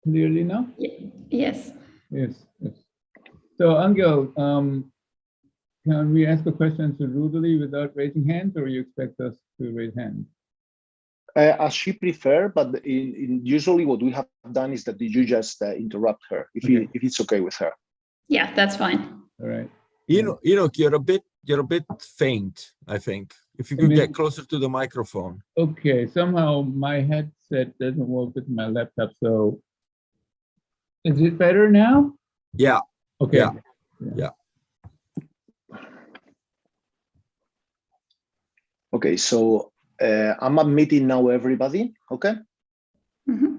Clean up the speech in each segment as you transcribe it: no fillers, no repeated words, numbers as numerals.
clearly now? Yes. Yes. So, Angel, can we ask the questions rudely without raising hands, or you expect us to raise hands? As she prefer, but usually what we have done is that you just interrupt her if it's okay with her. Yeah, that's fine. All right. You know, you're a bit faint, I think. If you could get closer to the microphone. Okay, somehow my headset doesn't work with my laptop, so is it better now? Yeah. Okay. Yeah. Okay, so I'm admitting now everybody, okay? Mm-hmm.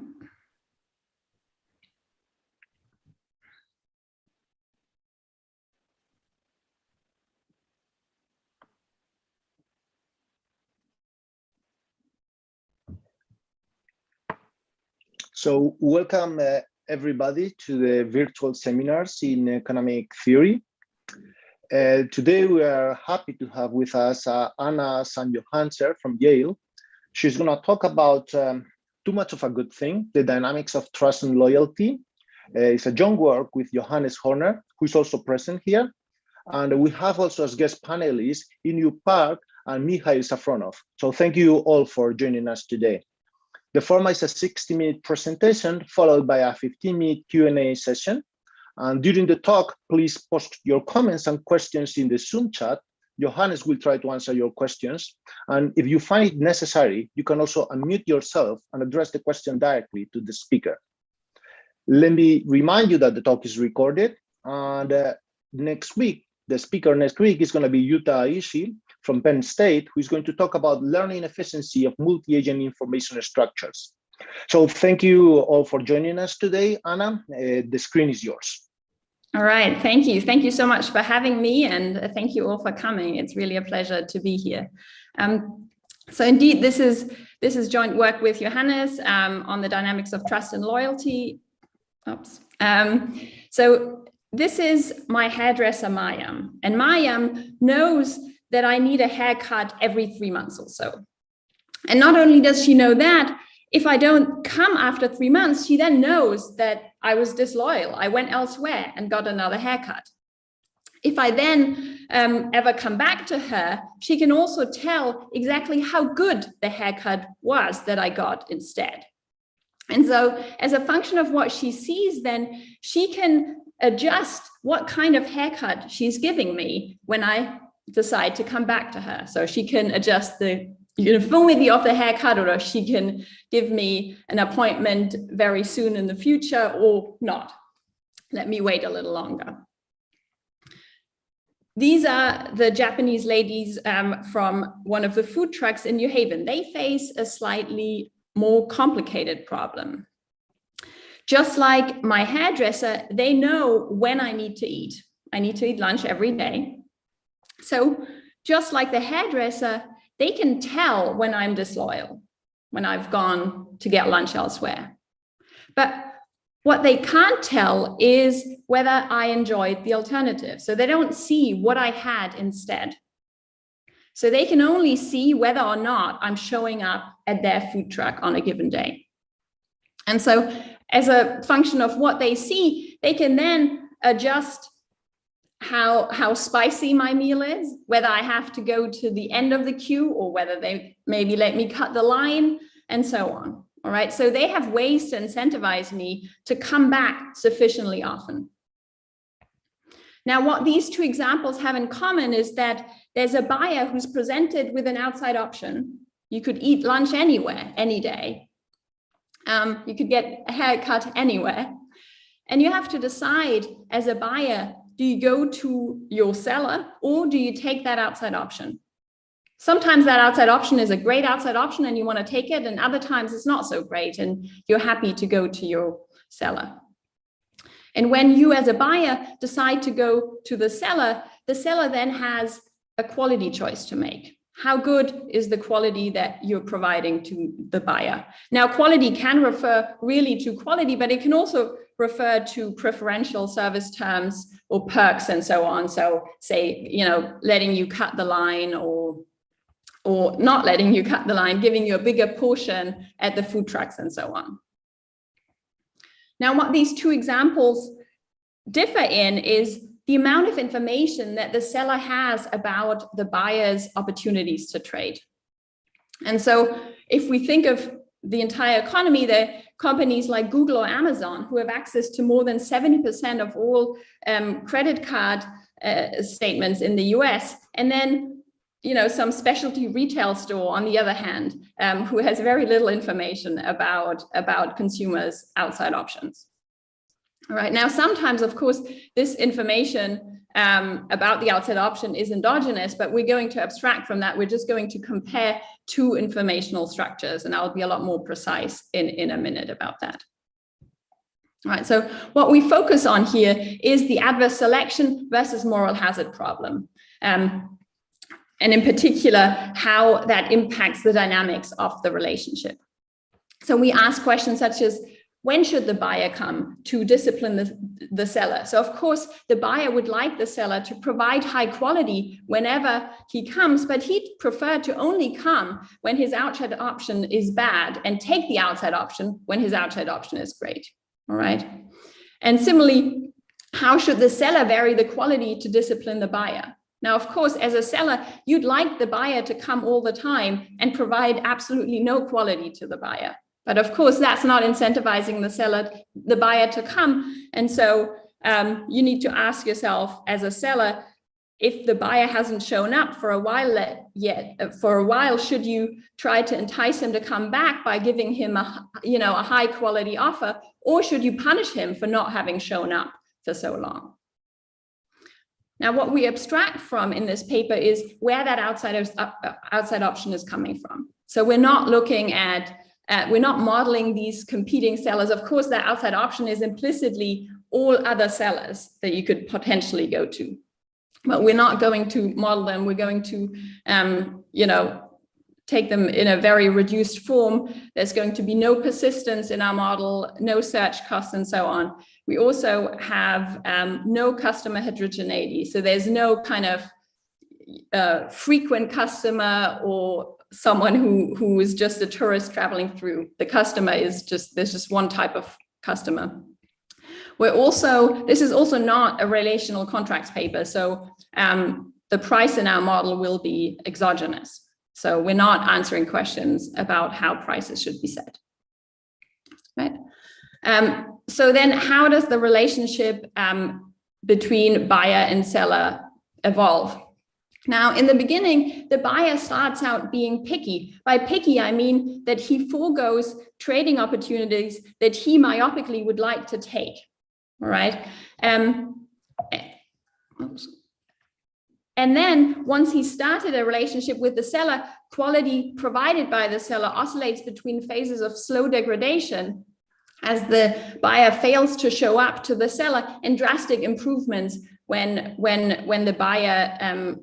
So welcome everybody to the virtual seminars in economic theory. Today we are happy to have with us Anna Sanktjohanser from Yale. She's going to talk about too much of a good thing, the dynamics of trust and loyalty. It's a joint work with Johannes Horner, who is also present here. And we have also as guest panelists Inu Park and Mikhail Safronov. So thank you all for joining us today. The format is a 60-minute presentation followed by a 15-minute Q&A session. And during the talk, please post your comments and questions in the Zoom chat. Johannes will try to answer your questions. And if you find it necessary, you can also unmute yourself and address the question directly to the speaker. Let me remind you that the talk is recorded. And next week, the speaker next week is going to be Yuta Aishi from Penn State, who is going to talk about learning efficiency of multi-agent information structures. So thank you all for joining us today. Anna, the screen is yours. All right, thank you. Thank you so much for having me, and thank you all for coming. It's really a pleasure to be here. So indeed, this is joint work with Johannes on the dynamics of trust and loyalty. Oops. So this is my hairdresser, Mayam, and Mayam knows that I need a haircut every 3 months or so. And not only does she know that, if I don't come after 3 months, she then knows that I was disloyal. I went elsewhere and got another haircut. If I then ever come back to her, she can also tell exactly how good the haircut was that I got instead. And so as a function of what she sees, then she can adjust what kind of haircut she's giving me when I decide to come back to her. So she can adjust the uniformity of the haircut, or she can give me an appointment very soon in the future or not. Let me wait a little longer. These are the Japanese ladies from one of the food trucks in New Haven. They face a slightly more complicated problem. Just like my hairdresser, they know when I need to eat. I need to eat lunch every day. So just like the hairdresser, they can tell when I'm disloyal, when I've gone to get lunch elsewhere. But what they can't tell is whether I enjoyed the alternative. So they don't see what I had instead. So they can only see whether or not I'm showing up at their food truck on a given day. And so as a function of what they see, they can then adjust how spicy my meal is, whether I have to go to the end of the queue or whether they maybe let me cut the line, and so on. All right, so they have ways to incentivize me to come back sufficiently often. Now, what these two examples have in common is that there's a buyer who's presented with an outside option. You could eat lunch anywhere, any day. You could get a haircut anywhere. And you have to decide as a buyer, do you go to your seller or do you take that outside option? Sometimes that outside option is a great outside option and you want to take it, and other times it's not so great and you're happy to go to your seller. And when you as a buyer decide to go to the seller then has a quality choice to make. How good is the quality that you're providing to the buyer? Now, quality can refer really to quality, but it can also refer to preferential service terms or perks and so on. So say, letting you cut the line or not letting you cut the line, giving you a bigger portion at the food trucks and so on. Now, what these two examples differ in is the amount of information that the seller has about the buyer's opportunities to trade. And so if we think of the entire economy, there are companies like Google or Amazon who have access to more than 70% of all credit card statements in the US. And then, you know, some specialty retail store, on the other hand, who has very little information about consumers' outside options. All right, now sometimes, of course, this information about the outside option is endogenous, but we're going to abstract from that. We're just going to compare two informational structures, and I'll be a lot more precise in a minute about that. All right, so what we focus on here is the adverse selection versus moral hazard problem. And in particular, how that impacts the dynamics of the relationship. So we ask questions such as, when should the buyer come to discipline the seller? So of course, the buyer would like the seller to provide high quality whenever he comes, but he'd prefer to only come when his outside option is bad and take the outside option when his outside option is great, all right? And similarly, how should the seller vary the quality to discipline the buyer? Now, of course, as a seller, you'd like the buyer to come all the time and provide absolutely no quality to the buyer. But of course, that's not incentivizing the buyer to come. And so you need to ask yourself as a seller, if the buyer hasn't shown up for a while should you try to entice him to come back by giving him a high quality offer, or should you punish him for not having shown up for so long? Now, what we abstract from in this paper is where that outside option is coming from. So we're not looking at we're not modeling these competing sellers. Of course, that outside option is implicitly all other sellers that you could potentially go to, but we're not going to model them. We're going to, take them in a very reduced form. There's going to be no persistence in our model, no search costs, and so on. We also have no customer heterogeneity. So there's no kind of frequent customer or someone who is just a tourist traveling through. The customer is there's just one type of customer. This is also not a relational contracts paper. So the price in our model will be exogenous. So we're not answering questions about how prices should be set, right? So then how does the relationship between buyer and seller evolve? Now, in the beginning, the buyer starts out being picky. By picky, I mean that he forgoes trading opportunities that he myopically would like to take, all right? And then once he started a relationship with the seller, quality provided by the seller oscillates between phases of slow degradation as the buyer fails to show up to the seller, and drastic improvements when the buyer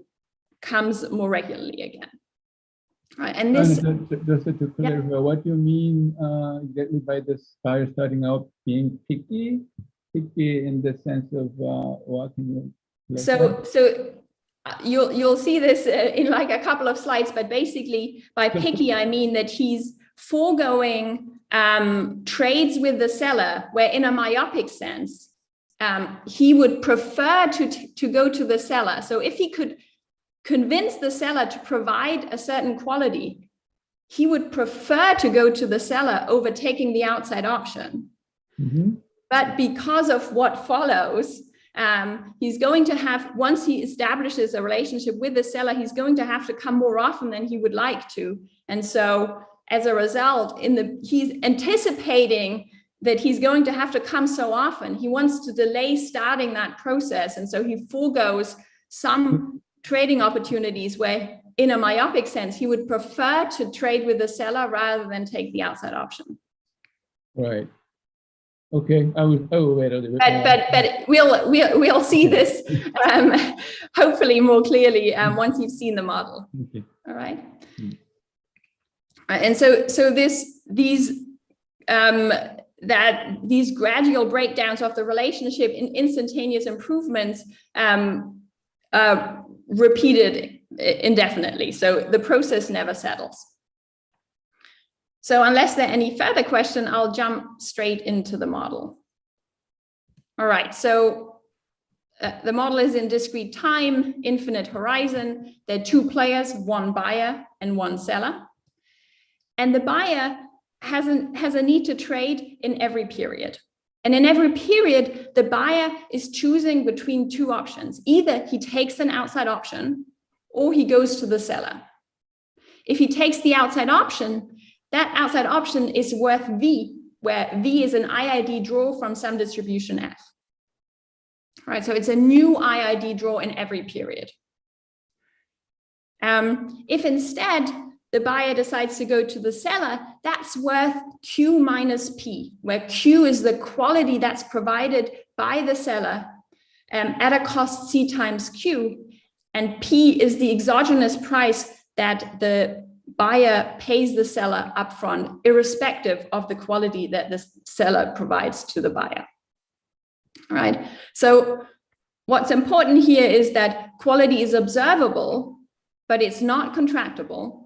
comes more regularly again. Right, and this just to clarify, what you mean exactly by this buyer starting out being picky in the sense of what can you? So you'll see this in like a couple of slides, but basically by picky I mean that he's foregoing trades with the seller where, in a myopic sense, he would prefer to go to the seller. So if he could convince the seller to provide a certain quality, he would prefer to go to the seller over taking the outside option. Mm-hmm. But because of what follows, he's going to have, once he establishes a relationship with the seller, he's going to have to come more often than he would like to. And so as a result, he's anticipating that he's going to have to come so often. He wants to delay starting that process. And so he forgoes some trading opportunities where, in a myopic sense, he would prefer to trade with the seller rather than take the outside option. Right. Okay. I will wait a little bit. But we'll see this hopefully more clearly once you've seen the model. Okay. All right. And so these gradual breakdowns of the relationship in instantaneous improvements repeated indefinitely. So the process never settles. So unless there are any further questions, I'll jump straight into the model. All right, so the model is in discrete time, infinite horizon. There are two players, one buyer and one seller. And the buyer has a need to trade in every period. And in every period, the buyer is choosing between two options. Either he takes an outside option or he goes to the seller. If he takes the outside option, that outside option is worth V, where V is an IID draw from some distribution F. All right, so it's a new IID draw in every period. If instead the buyer decides to go to the seller, that's worth Q minus P, where Q is the quality that's provided by the seller at a cost C times Q, and P is the exogenous price that the buyer pays the seller upfront, irrespective of the quality that the seller provides to the buyer. All right, so what's important here is that quality is observable, but it's not contractible.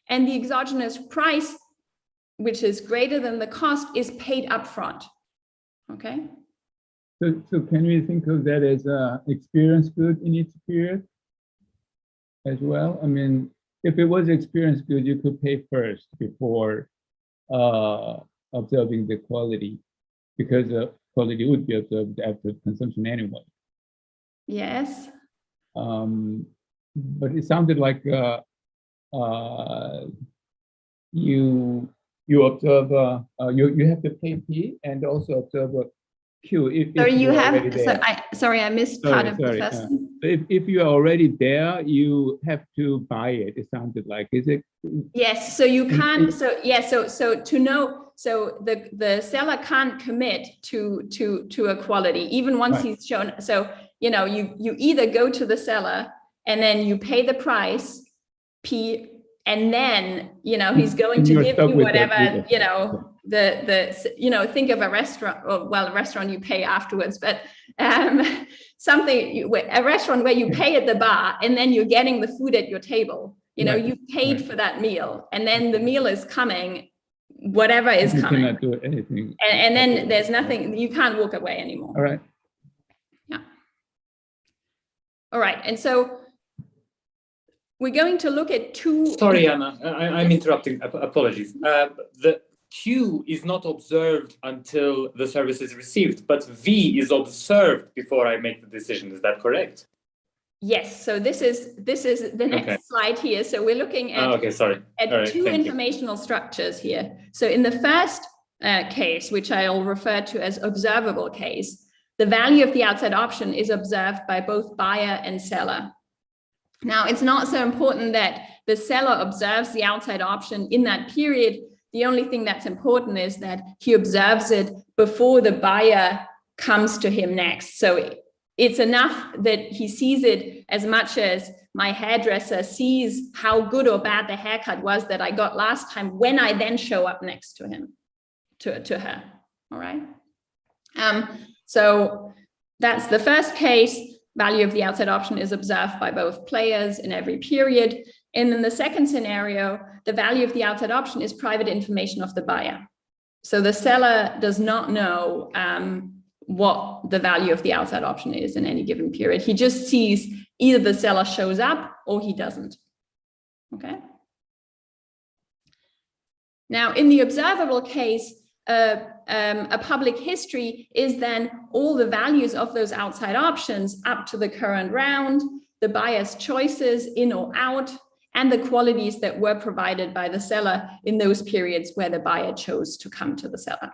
And the exogenous price, which is greater than the cost, is paid upfront. Okay. So can we think of that as experience good in each period as well? I mean, if it was experience good, you could pay first before observing the quality, because the quality would be observed after consumption anyway. Yes. But it sounded like you observe you have to pay P and also observe Q. Sorry, I missed part of the first one. If you are already there, you have to buy it. It sounded like, is it? Yes. So you can't. So yeah. So to know. So the seller can't commit to a quality even once he's shown. So you know you either go to the seller and then you pay the price P, and then he's going to give you whatever think of a restaurant, or well, a restaurant you pay afterwards, but a restaurant where you pay at the bar and then you're getting the food at your table. You paid for that meal, and then the meal is coming, whatever is coming. You cannot do anything. And then there's nothing, you can't walk away anymore. All right. Yeah. All right. And so we're going to look at two. Sorry, Anna, I'm interrupting. Apologies. The Q is not observed until the service is received, but V is observed before I make the decision. Is that correct? Yes. So this is the next slide here. So we're looking at two informational structures here. So in the first case, which I'll refer to as observable case, the value of the outside option is observed by both buyer and seller. Now, it's not so important that the seller observes the outside option in that period. The only thing that's important is that he observes it before the buyer comes to him next. So it's enough that he sees it as much as my hairdresser sees how good or bad the haircut was that I got last time when I then show up next to him, to her. All right. So that's the first case. Value of the outside option is observed by both players in every period. And in the second scenario, the value of the outside option is private information of the buyer. So the seller does not know what the value of the outside option is in any given period. He just sees either the seller shows up or he doesn't. Okay. Now, in the observable case, a public history is then all the values of those outside options up to the current round, the buyer's choices in or out, and the qualities that were provided by the seller in those periods where the buyer chose to come to the seller.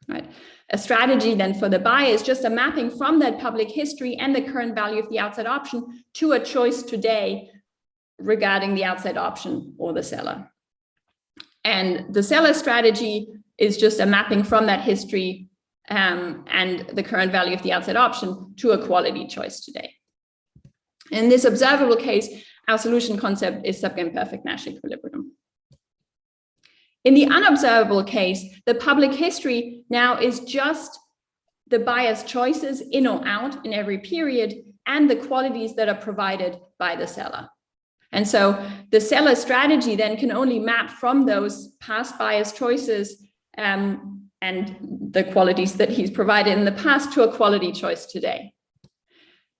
Right. A strategy then for the buyer is just a mapping from that public history and the current value of the outside option to a choice today regarding the outside option or the seller. And the seller strategy is just a mapping from that history and the current value of the outside option to a quality choice today. In this observable case, our solution concept is subimperfect Nash equilibrium. In the unobservable case, the public history now is just the buyer's choices in or out in every period and the qualities that are provided by the seller. And so the seller strategy then can only map from those past buyer's choices and the qualities that he's provided in the past to a quality choice today.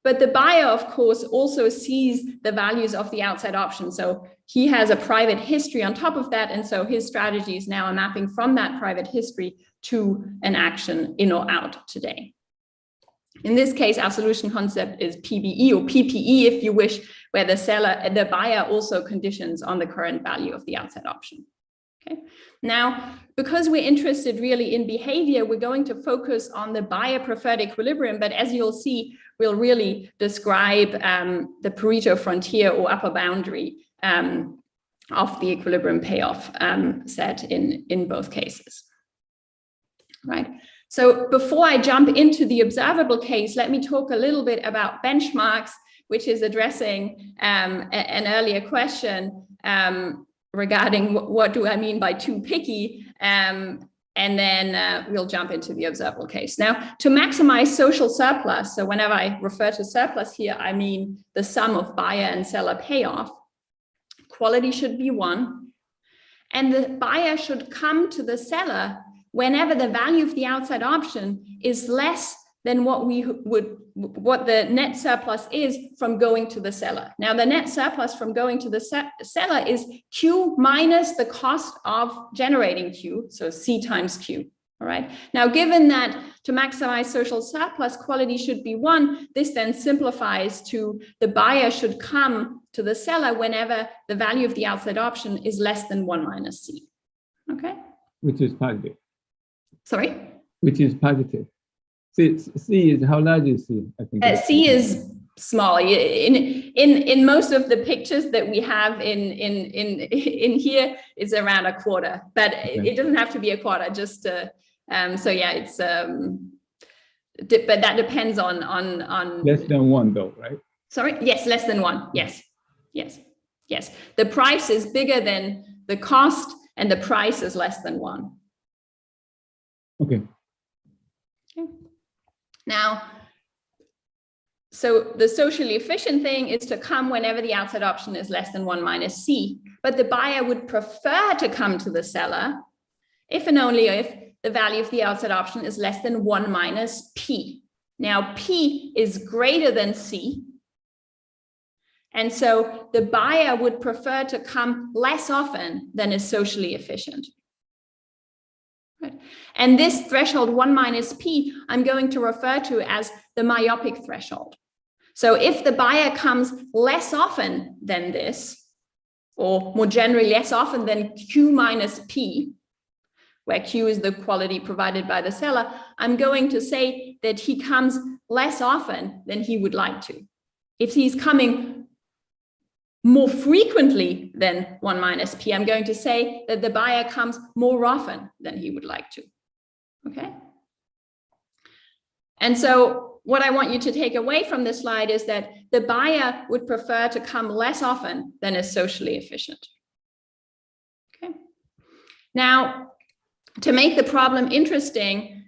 But the buyer, of course, also sees the values of the outside option. So he has a private history on top of that. And so his strategy is now a mapping from that private history to an action in or out today. In this case, our solution concept is PBE or PPE, if you wish, where the buyer also conditions on the current value of the outside option. Okay. Now, because we're interested really in behavior, we're going to focus on the buyer preferred equilibrium. But as you'll see, we'll really describe the Pareto frontier or upper boundary of the equilibrium payoff set in both cases. Right. So before I jump into the observable case, let me talk a little bit about benchmarks, which is addressing an earlier question regarding what do I mean by too picky, and then we'll jump into the observable case. Now, to maximize social surplus, so whenever I refer to surplus here, I mean the sum of buyer and seller payoff, quality should be 1, and the buyer should come to the seller whenever the value of the outside option is less than what the net surplus is from going to the seller. Now, the net surplus from going to the seller is Q minus the cost of generating Q, so C times Q. All right. Now, given that to maximize social surplus, quality should be 1, this then simplifies to the buyer should come to the seller whenever the value of the outside option is less than 1 minus C. Okay. Which is positive. Sorry? Which is positive. C is, how large is C? I think C is small. In most of the pictures that we have in here, it's around a quarter, but okay. It doesn't have to be a quarter. Just so yeah, it's but that depends on less than 1 though, right? Sorry. Yes, less than 1. Yes. The price is bigger than the cost, and the price is less than 1. Okay. Now, so the socially efficient thing is to come whenever the outside option is less than 1 minus C, but the buyer would prefer to come to the seller if and only if the value of the outside option is less than 1 minus P. Now, P is greater than C, and so the buyer would prefer to come less often than is socially efficient. Right. And this threshold 1 minus P, I'm going to refer to as the myopic threshold. So if the buyer comes less often than this, or more generally less often than Q minus P, where Q is the quality provided by the seller, I'm going to say that he comes less often than he would like to. If he's coming more frequently than 1 minus P, I'm going to say that the buyer comes more often than he would like to. Okay. And so what I want you to take away from this slide is that the buyer would prefer to come less often than is socially efficient. Okay. Now, to make the problem interesting,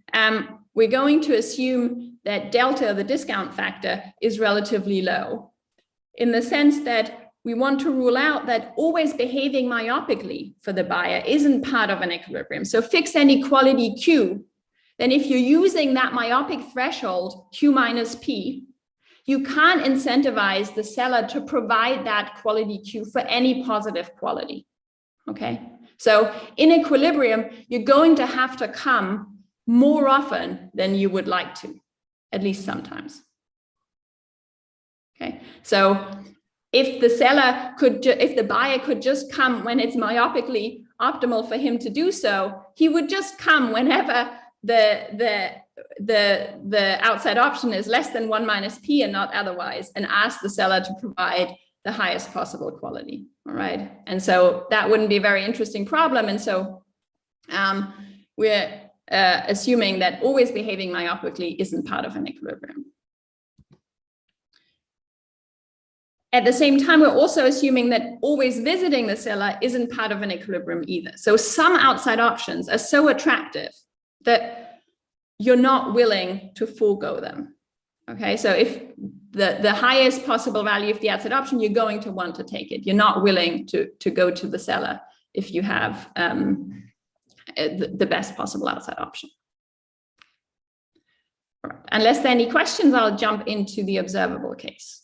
we're going to assume that delta, the discount factor, is relatively low, in the sense that we want to rule out that always behaving myopically for the buyer isn't part of an equilibrium. So fix any quality Q. Then if you're using that myopic threshold, Q minus P, you can't incentivize the seller to provide that quality Q for any positive quality. Okay. So in equilibrium, you're going to have to come more often than you would like to, at least sometimes. Okay. So if the buyer could just come when it's myopically optimal for him to do so, he would just come whenever the outside option is less than 1 minus P and not otherwise, and ask the seller to provide the highest possible quality. All right. And so that wouldn't be a very interesting problem. And so we're assuming that always behaving myopically isn't part of an equilibrium. At the same time, we're also assuming that always visiting the seller isn't part of an equilibrium either. So some outside options are so attractive that you're not willing to forego them. Okay, so if the highest possible value of the outside option, you're going to want to take it. You're not willing to go to the seller if you have the best possible outside option. Right. Unless there are any questions, I'll jump into the observable case.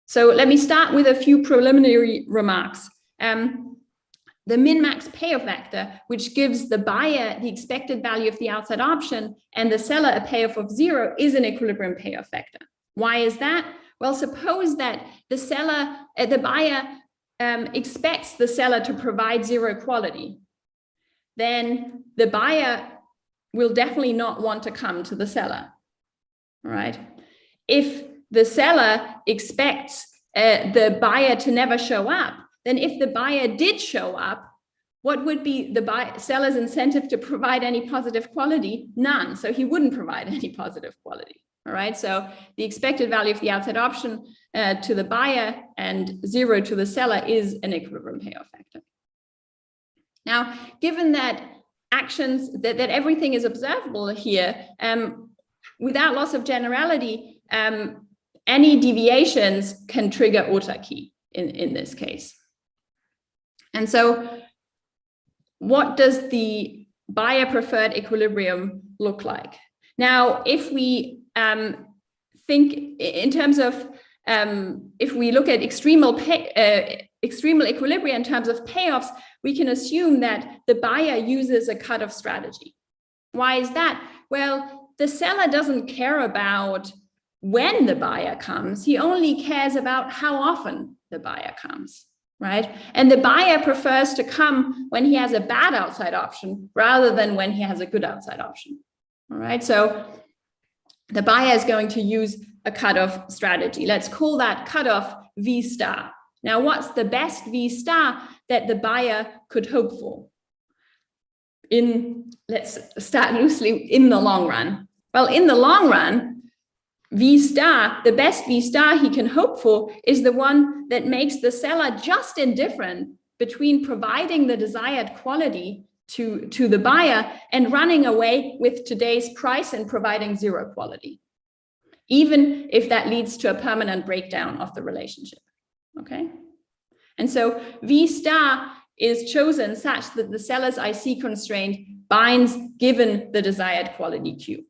So let me start with a few preliminary remarks. The min-max payoff vector, which gives the buyer the expected value of the outside option and the seller a payoff of 0, is an equilibrium payoff vector. Why is that? Well, suppose that the buyer expects the seller to provide 0 quality. Then the buyer will definitely not want to come to the seller, all right? If the seller expects the buyer to never show up, then if the buyer did show up, what would be the seller's incentive to provide any positive quality? None. So he wouldn't provide any positive quality. All right. So the expected value of the outside option to the buyer and 0 to the seller is an equilibrium payoff factor. Now, given that that everything is observable here, without loss of generality, any deviations can trigger autarky in this case. And so what does the buyer preferred equilibrium look like? Now, if we think in terms of, if we look at extremal equilibria in terms of payoffs, we can assume that the buyer uses a cutoff strategy. Why is that? Well, the seller doesn't care about when the buyer comes. He only cares about how often the buyer comes, right? And the buyer prefers to come when he has a bad outside option rather than when he has a good outside option, all right? So the buyer is going to use a cutoff strategy. Let's call that cutoff V star. Now, what's the best V star that the buyer could hope for? Let's start loosely, in the long run. Well, in the long run, V star, the best V star he can hope for is the one that makes the seller just indifferent between providing the desired quality to the buyer and running away with today's price and providing 0 quality, even if that leads to a permanent breakdown of the relationship, okay? And so V star is chosen such that the seller's IC constraint binds given the desired quality Q.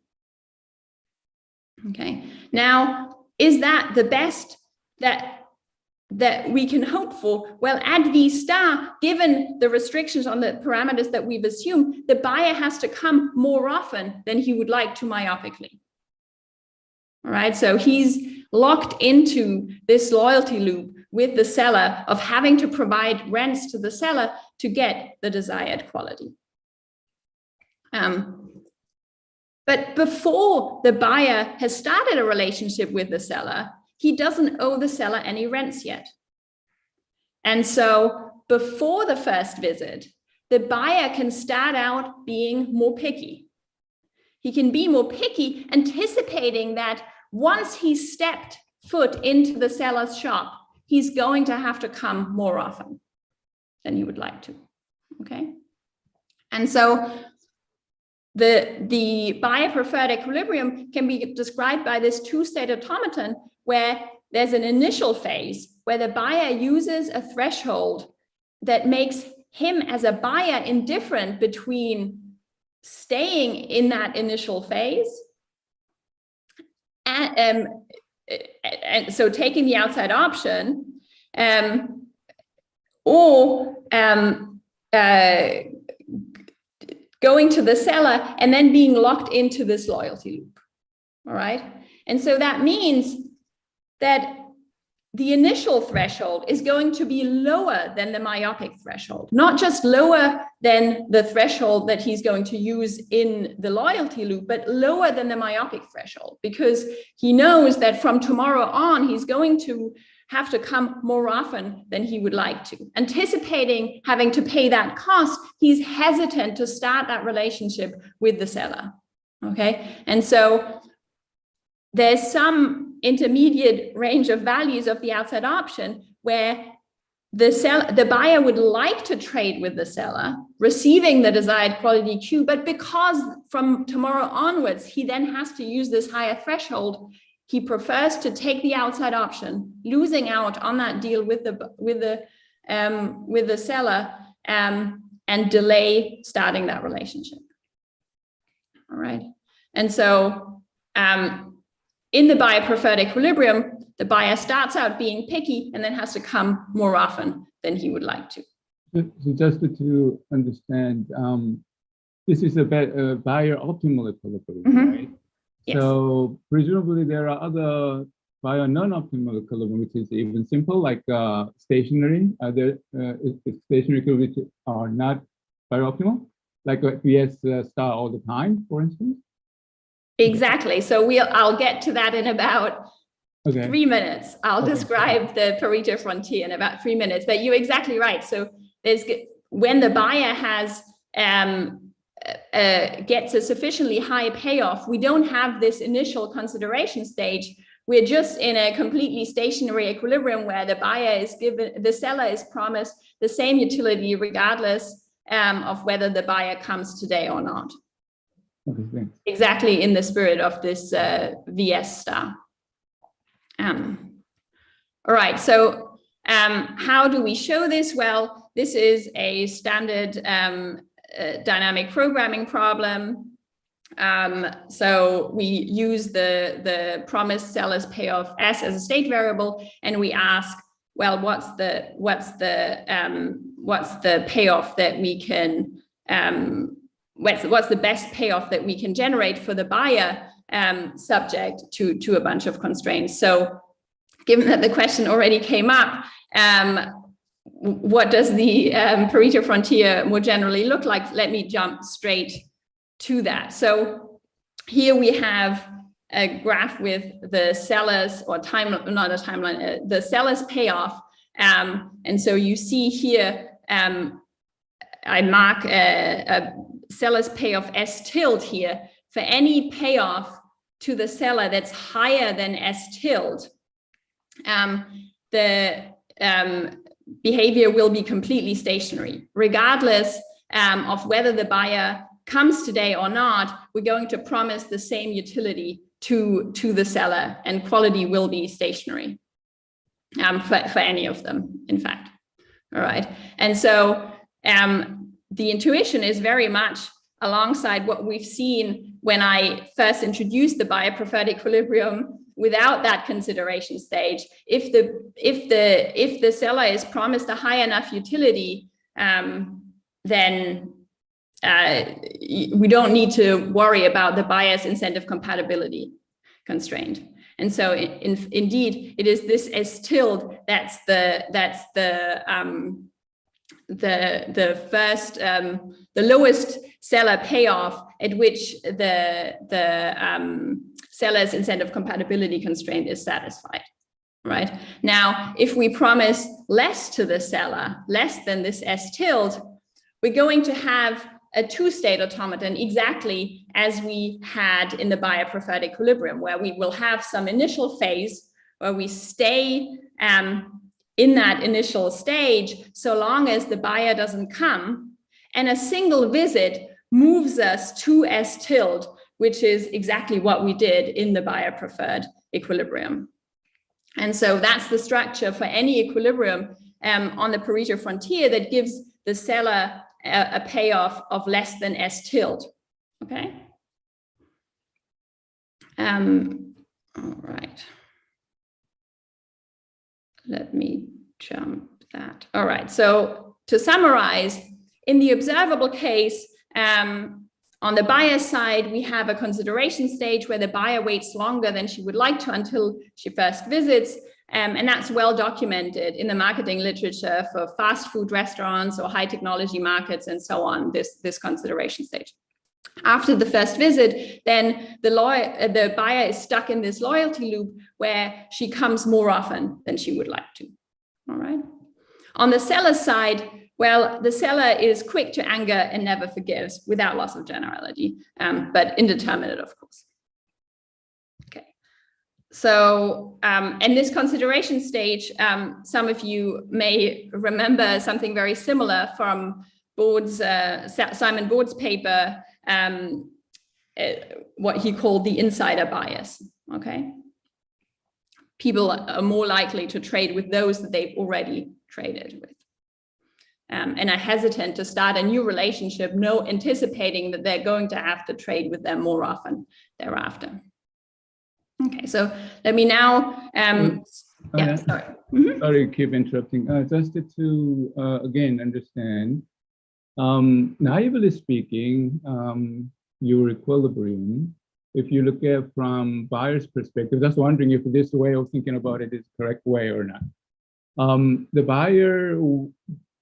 Okay, now, is that the best that we can hope for? Well, at V star, given the restrictions on the parameters that we've assumed, the buyer has to come more often than he would like to myopically. All right, so he's locked into this loyalty loop with the seller of having to provide rents to the seller to get the desired quality. But before the buyer has started a relationship with the seller, he doesn't owe the seller any rents yet. And so before the first visit, the buyer can start out being more picky. He can be more picky, anticipating that once he's stepped foot into the seller's shop, he's going to have to come more often than he would like to, okay? And so the buyer preferred equilibrium can be described by this two-state automaton where there's an initial phase where the buyer uses a threshold that makes him as a buyer indifferent between staying in that initial phase and so taking the outside option or going to the seller and then being locked into this loyalty loop, all right? And so that means that the initial threshold is going to be lower than the myopic threshold, not just lower than the threshold that he's going to use in the loyalty loop, but lower than the myopic threshold, because he knows that from tomorrow on, he's going to have to come more often than he would like to. Anticipating having to pay that cost, he's hesitant to start that relationship with the seller, okay? And so there's some intermediate range of values of the outside option where the buyer would like to trade with the seller, receiving the desired quality Q, but because from tomorrow onwards, he then has to use this higher threshold, he prefers to take the outside option, losing out on that deal with the seller, and delay starting that relationship. All right. And so in the buyer-preferred equilibrium, the buyer starts out being picky and then has to come more often than he would like to. So just to understand, this is a buyer optimal equilibrium, right? Yes. So presumably there are other buyer non-optimal equilibrium, which is even simple, like stationary. There stationary equilibrium which are not buyer optimal, like VS star all the time, for instance. Exactly. So I'll get to that in about 3 minutes. I'll describe the Pareto frontier in about 3 minutes. But you're exactly right. So there's when the buyer has gets a sufficiently high payoff, we don't have this initial consideration stage. We're just in a completely stationary equilibrium where the seller is promised the same utility regardless of whether the buyer comes today or not. Okay, exactly in the spirit of this VS star. All right, so how do we show this? Well, this is a standard dynamic programming problem. So we use the promised seller's payoff S as a state variable, and we ask, well, what's the payoff that we can what's the best payoff that we can generate for the buyer subject to a bunch of constraints. So given that the question already came up, what does the Pareto frontier more generally look like? Let me jump straight to that. So here we have a graph with the seller's or the seller's payoff. And so you see here, I mark a seller's payoff S tilde here. For any payoff to the seller that's higher than S tilde, the behavior will be completely stationary. Regardless of whether the buyer comes today or not, we're going to promise the same utility to the seller, and quality will be stationary for any of them, in fact. All right. And so the intuition is very much alongside what we've seen when I first introduced the buyer-preferred equilibrium without that consideration stage. If the seller is promised a high enough utility, then we don't need to worry about the buyer's incentive compatibility constraint. And so indeed, it is this S tilde that's the lowest seller payoff at which the seller's incentive compatibility constraint is satisfied, right? Now, if we promise less to the seller, less than this S tilde, we're going to have a two-state automaton exactly as we had in the buyer-preferred equilibrium, where we will have some initial phase where we stay in that initial stage so long as the buyer doesn't come, and a single visit moves us to S tilde, which is exactly what we did in the buyer-preferred equilibrium. And so that's the structure for any equilibrium on the Pareto frontier that gives the seller a payoff of less than S tilde, okay? All right. Let me jump that. All right, so to summarize, in the observable case, on the buyer side, we have a consideration stage where the buyer waits longer than she would like to until she first visits. And that's well documented in the marketing literature for fast food restaurants or high technology markets and so on, this consideration stage. After the first visit, then the buyer is stuck in this loyalty loop where she comes more often than she would like to. All right. On the seller side, well, the seller is quick to anger and never forgives without loss of generality, but indeterminate, of course. Okay. So, in this consideration stage, some of you may remember something very similar from Simon Board's paper, what he called the insider bias, okay? People are more likely to trade with those that they've already traded with. and are hesitant to start a new relationship, anticipating that they're going to have to trade with them more often thereafter. Okay, so let me now, sorry. Sorry, keep interrupting. Just to again understand, naively speaking, your equilibrium, if you look at from buyer's perspective, just wondering if this way of thinking about it is the correct way or not. The buyer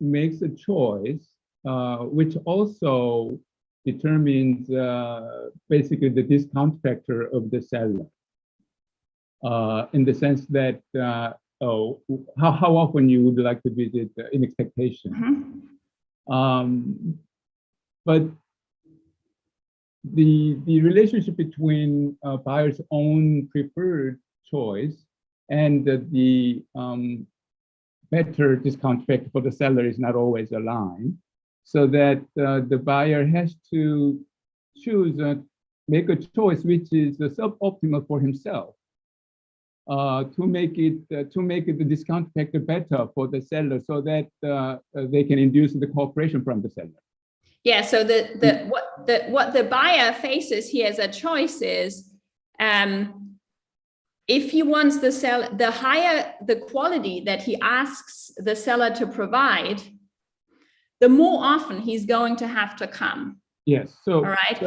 makes a choice, which also determines basically the discount factor of the seller. In the sense that how often you would like to visit in expectation. But the relationship between buyer's own preferred choice and the better discount factor for the seller is not always aligned, so that the buyer has to choose, make a choice which is suboptimal for himself. To make it the discount factor better for the seller, so that they can induce the cooperation from the seller. Yeah. So what the buyer faces here as a choice is, if he wants the seller, the higher the quality that he asks the seller to provide, the more often he's going to have to come. Yes. So all right.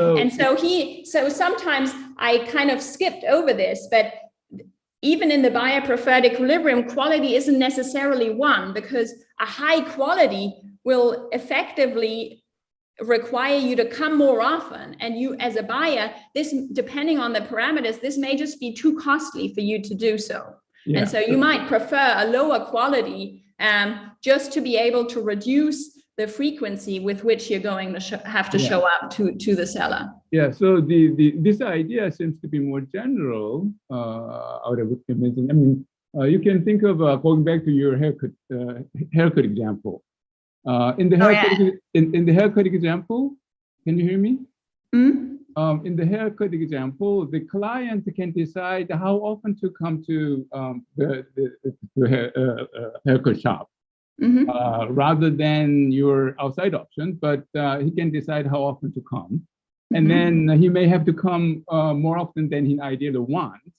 So sometimes I kind of skipped over this, but even in the buyer preferred equilibrium, quality isn't necessarily one, because a high quality will effectively require you to come more often. And you as a buyer, this, depending on the parameters, this may just be too costly for you to do so. Yeah. And so you might prefer a lower quality just to be able to reduce the frequency with which you're going to have to show up to the seller. Yeah, so this idea seems to be more general. I would imagine. I mean, you can think of going back to your haircut example. In the haircut, in the haircut example, can you hear me? Mm-hmm. In the haircut example, the client can decide how often to come to the haircut shop. Mm-hmm. Rather than your outside option, but he can decide how often to come. And mm-hmm. then he may have to come more often than he ideally wants,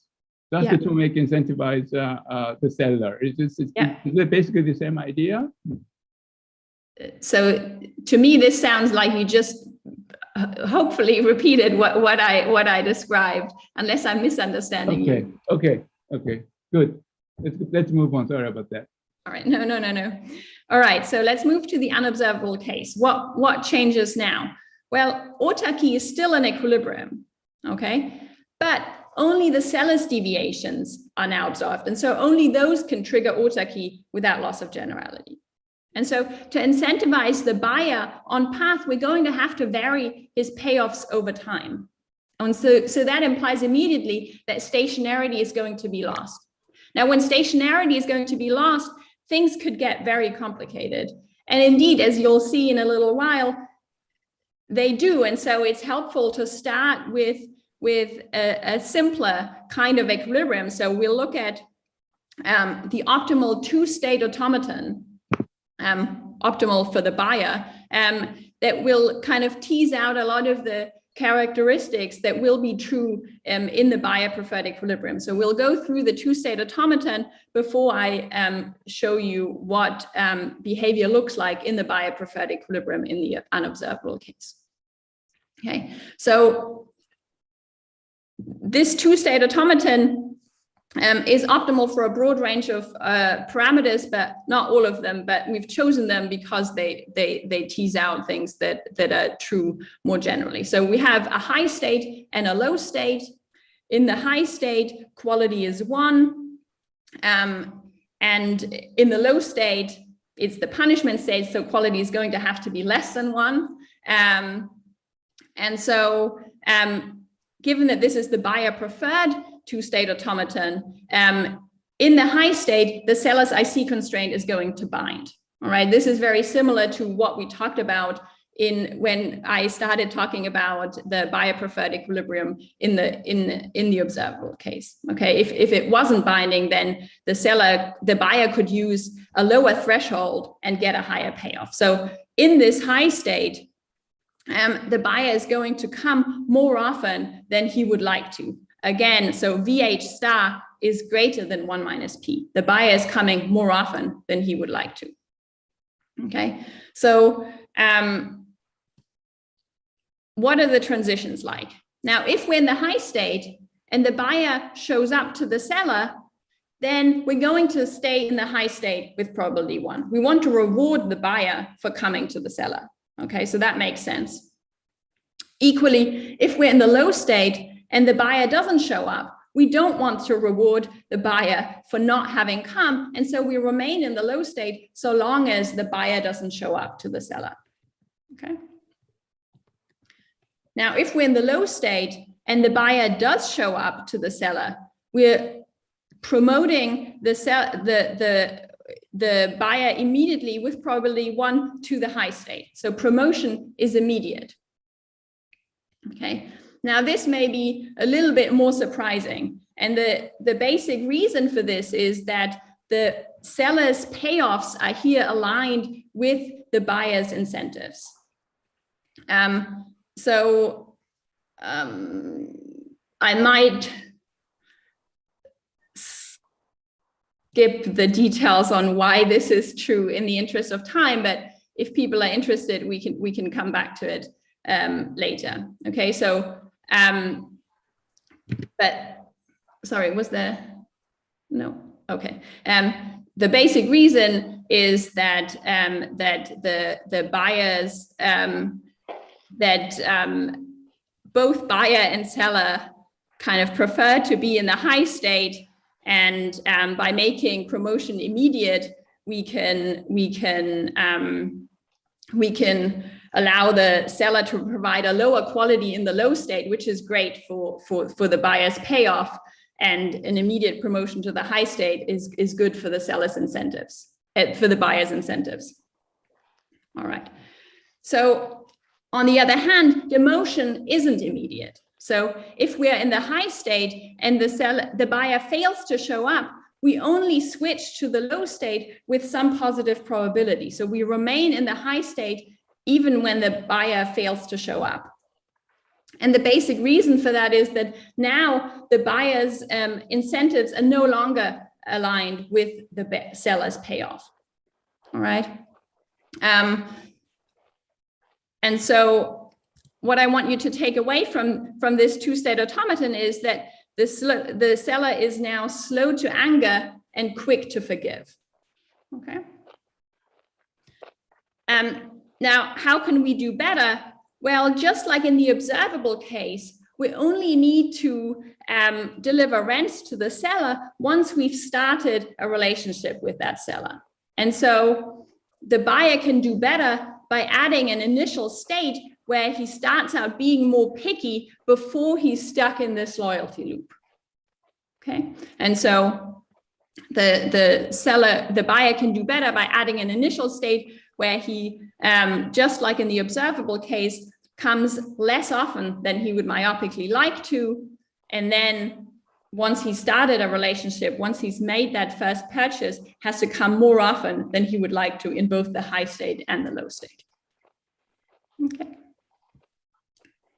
just to make incentivize the seller. Is it basically the same idea? So to me, this sounds like you just hopefully repeated what I described, unless I'm misunderstanding you. Okay, good. Let's move on. Sorry about that. All right, no. All right, so let's move to the unobservable case. What changes now? Well, autarky is still an equilibrium, okay? But only the seller's deviations are now observed. And so only those can trigger autarky without loss of generality. And so to incentivize the buyer on path, we're going to have to vary his payoffs over time. And so that implies immediately that stationarity is going to be lost. Now, when stationarity is going to be lost, things could get very complicated. And indeed, as you'll see in a little while, they do. And so it's helpful to start with a simpler kind of equilibrium. So we'll look at the optimal two-state automaton, optimal for the buyer, that will kind of tease out a lot of the characteristics that will be true in the buyer preferred equilibrium. So we'll go through the two-state automaton before I show you what behavior looks like in the buyer preferred equilibrium in the unobservable case. Okay, so this two-state automaton is optimal for a broad range of parameters, but not all of them. But we've chosen them because they tease out things that are true more generally. So we have a high state and a low state. In the high state, quality is 1. And in the low state, it's the punishment state. So quality is going to have to be less than 1. And so given that this is the buyer preferred two-state automaton, in the high state, the seller's IC constraint is going to bind. All right, this is very similar to what we talked about when I started talking about the buyer preferred equilibrium in the observable case. Okay, if it wasn't binding, then the buyer could use a lower threshold and get a higher payoff. So in this high state, the buyer is going to come more often than he would like to. Again, so VH star is greater than 1 minus P. The buyer is coming more often than he would like to. Okay, so what are the transitions like? Now, if we're in the high state and the buyer shows up to the seller, then we're going to stay in the high state with probability 1. We want to reward the buyer for coming to the seller. Okay, so that makes sense. Equally, if we're in the low state and the buyer doesn't show up, we don't want to reward the buyer for not having come. And so we remain in the low state so long as the buyer doesn't show up to the seller. Okay. Now, if we're in the low state and the buyer does show up to the seller, we're promoting the buyer immediately with probability 1 to the high state. So promotion is immediate. Okay. Now, this may be a little bit more surprising. And the basic reason for this is that the seller's payoffs are here aligned with the buyer's incentives. I might skip the details on why this is true in the interest of time, but if people are interested, we can come back to it later. Okay, so but sorry, was there? No. Okay. The basic reason is that the buyers both buyer and seller kind of prefer to be in the high state, and by making promotion immediate, we can allow the seller to provide a lower quality in the low state, which is great for the buyer's payoff, and an immediate promotion to the high state is good for the seller's incentives, for the buyer's incentives. All right. So on the other hand, demotion isn't immediate. So if we're in the high state and the buyer fails to show up, we only switch to the low state with some positive probability. So we remain in the high state even when the buyer fails to show up. And the basic reason for that is that now the buyer's incentives are no longer aligned with the seller's payoff. All right. And so what I want you to take away from this two-state automaton is that the seller is now slow to anger and quick to forgive. Okay. Now, how can we do better? Well, just like in the observable case, we only need to deliver rents to the seller once we've started a relationship with that seller. And so the buyer can do better by adding an initial state where he starts out being more picky before he's stuck in this loyalty loop. Okay, and so the buyer can do better by adding an initial state where he, just like in the observable case, comes less often than he would myopically like to. And then once he started a relationship, once he's made that first purchase, has to come more often than he would like to in both the high state and the low state. Okay.